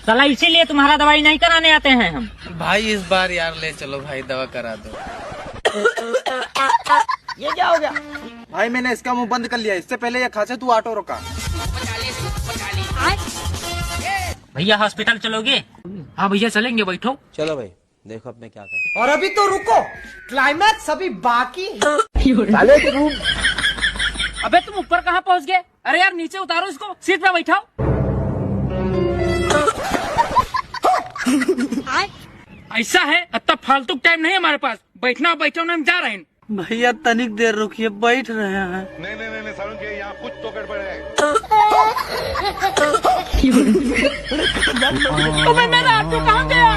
साला इसीलिए तुम्हारा दवाई नहीं कराने आते हैं हम। भाई इस बार यार ले चलो भाई, दवा करा दो। ये क्या हो गया? भाई मैंने इसका मुंह बंद कर लिया, इससे पहले ये खांसे तू ऑटो रोका। भैया हॉस्पिटल चलोगे? हाँ भैया चलेंगे, बैठो। चलो भाई, देखो अब मैं क्या करूं। और अभी तो रुको, क्लाइमैक्स अभी बाकी है। अबे तुम ऊपर कहाँ पहुँच गए? अरे यार नीचे उतारो इसको, सीट पे बैठाओ। ऐसा है, इतना फालतू टाइम नहीं हमारे पास, बैठना बैठो ना, हम जा रहे हैं। भैया तनिक देर रुकिए, बैठ रहे हैं। नहीं सारुण के यहाँ कुछ तो गड़बड़ है। मेरा ऑटो कहाँ गया?